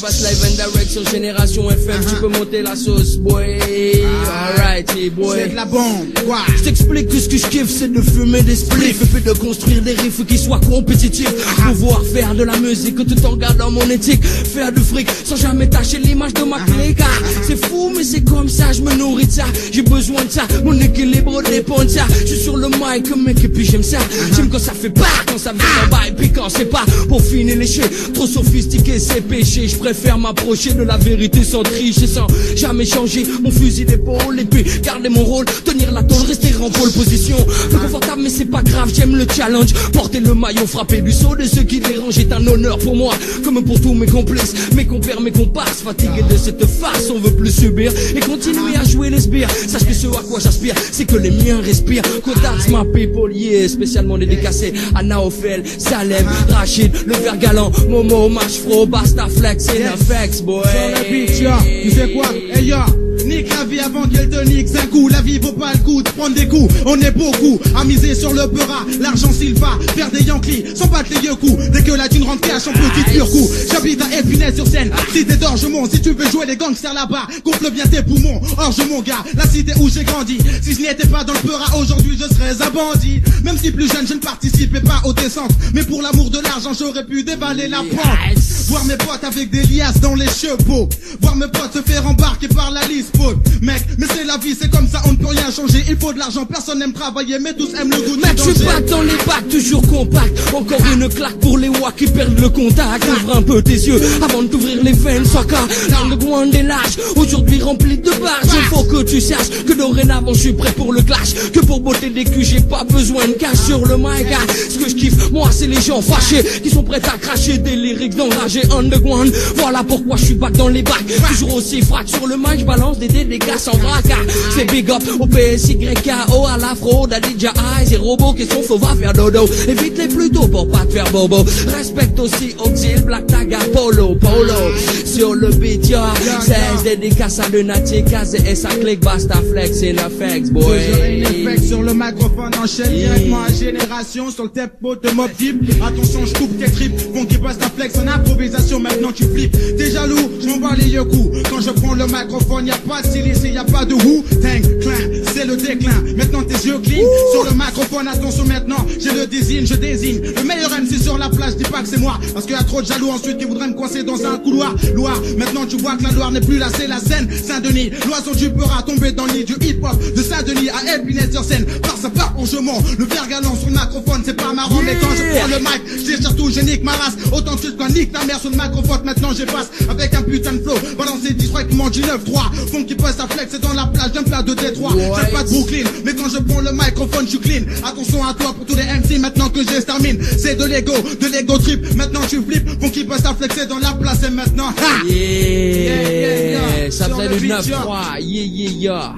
passe live and direct sur Génération FM. Tu peux monter la sauce, boy. Alright, hey, boy. C'est de la bombe, quoi. Je t'explique que ce que je kiffe, c'est de fumer des spliffs et puis de construire des riffs qui soient compétitifs. Pouvoir faire de la musique tout en gardant mon éthique. Faire du fric sans jamais tâcher l'image de ma clé. Car c'est fou, mais c'est comme ça, je me nourris de ça. J'ai besoin de ça, mon équilibre dépend de ça. Je suis sur le mic, mec, et puis j'aime ça. J'aime quand ça fait pas, quand ça vient en bas, et puis quand c'est pas pour finir lécher. Trop sophistiqué, c'est péché. Je préfère m'approcher de la vérité sans tricher, sans jamais changer mon fusil d'épaule. Et puis garder mon rôle, tenir la tôle, rester en pole position. Peu confortable, mais c'est pas grave, j'aime le challenge. Porter le maillot, frapper du saut de ceux qui dérangent est un honneur pour moi. Comme pour tous mes complices, mes compères, mes comparses. Fatigués de cette farce, on veut plus subir et continuer à jouer les sbires. Sache que ce à quoi j'aspire, c'est que les miens respirent. Kodaks, ma people, yeah. Spécialement dédicacé à Naofel, Salem, Rachid, le ver galant, Momo, Machfro, Basta Flex et Nafex, boy. Sur le beat, ya, tu sais quoi, hey ya. Nique la vie avant qu'elle te nique d'un coup. La vie vaut pas le coup de prendre des coups. On est beaucoup à miser sur le peura. L'argent s'il va faire des Yankees sans battre les yeux coups. Dès que la thune rentre cash en petit pur coup. J'habite à Épinay-sur-Seine, cité d'Orgemont. Si tu veux jouer les gangsters là-bas, gonfle bien tes poumons. Orge mon gars, la cité où j'ai grandi. Si je n'étais pas dans le peura aujourd'hui, je serais un bandit. Même si plus jeune, je ne participais pas aux descentes. Mais pour l'amour de l'argent, j'aurais pu dévaler la pente. Voir mes potes avec des liasses dans les chevaux. Voir mes potes se faire embarquer par la liste. Mec, mais c'est la vie, c'est comme ça, on ne peut rien changer. Il faut de l'argent, personne n'aime travailler, mais tous aiment le goût. Mec, je suis pas dans les bacs, toujours compact. Encore une claque pour les wack qui perdent le contact. Ouvre un peu tes yeux avant de t'ouvrir les veines. Sois car l'underground est lâche, aujourd'hui rempli de barges. Il faut que tu saches que dorénavant je suis prêt pour le clash. Que pour botter des culs, j'ai pas besoin de cash sur le mic. Ce que je kiffe, moi, c'est les gens fâchés qui sont prêts à cracher des lyrics d'enragés underground. Voilà pourquoi je suis back dans les bacs. Toujours aussi frac sur le mic, je balance des dégâts sans braquard. C'est big up au PSYKO à l'afro, Dadidja Eyes et robots qui sont faux, va faire dodo. Évite-les plutôt pour pas te faire bobo. Respecte aussi Oxil, Black Taga, Polo sur le beat, ya. 16 dédicaces à Lunatic, et sa clique, Basta Flex et Nafex, boy. Toujours une effect sur le microphone, enchaîne directement à Génération sur le tempo de Mob Deep. Attention, je coupe tes tripes, bon qui passe ta flex en improvisation, maintenant tu flippes. T'es jaloux, je m'en bats les yeux coups. Quand je prends le microphone, y'a pas de ici, y'a pas de Wu-Tang Clan, c'est le déclin. Maintenant tes yeux clean, sur le microphone, attention maintenant, j'ai le désigne, je désigne le meilleur MC sur la plage, dis pas que c'est moi, parce qu'il y a trop de jaloux ensuite qui voudraient me coincer dans un couloir. Loire, maintenant tu vois que la Loire n'est plus là, c'est la Seine, Saint-Denis, l'oiseau du Peura tombé dans le nid du hip-hop, de Saint-Denis à Épinay-sur-Seine, par sa part on je mens, le verre galant sur le microphone, c'est pas marrant, mais quand je prends le mic, je dis surtout, je nique ma race, autant de suite quand nique ta mère sur le microphone, maintenant j'efface, avec un putain de flow, balancer 10 3 qui mangent du 9-3, font qui passe à flex, c'est dans la plage d'un plat de Détroit. J'aime pas de Brooklyn, mais quand je prends le microphone, je suis clean. Attention à toi pour tous les MC maintenant que j'extermine. C'est de l'ego trip. Maintenant tu flippes, font qui passe à flexer dans la place et maintenant. Ha! Yeah, ça faisait le 9-3. Yeah.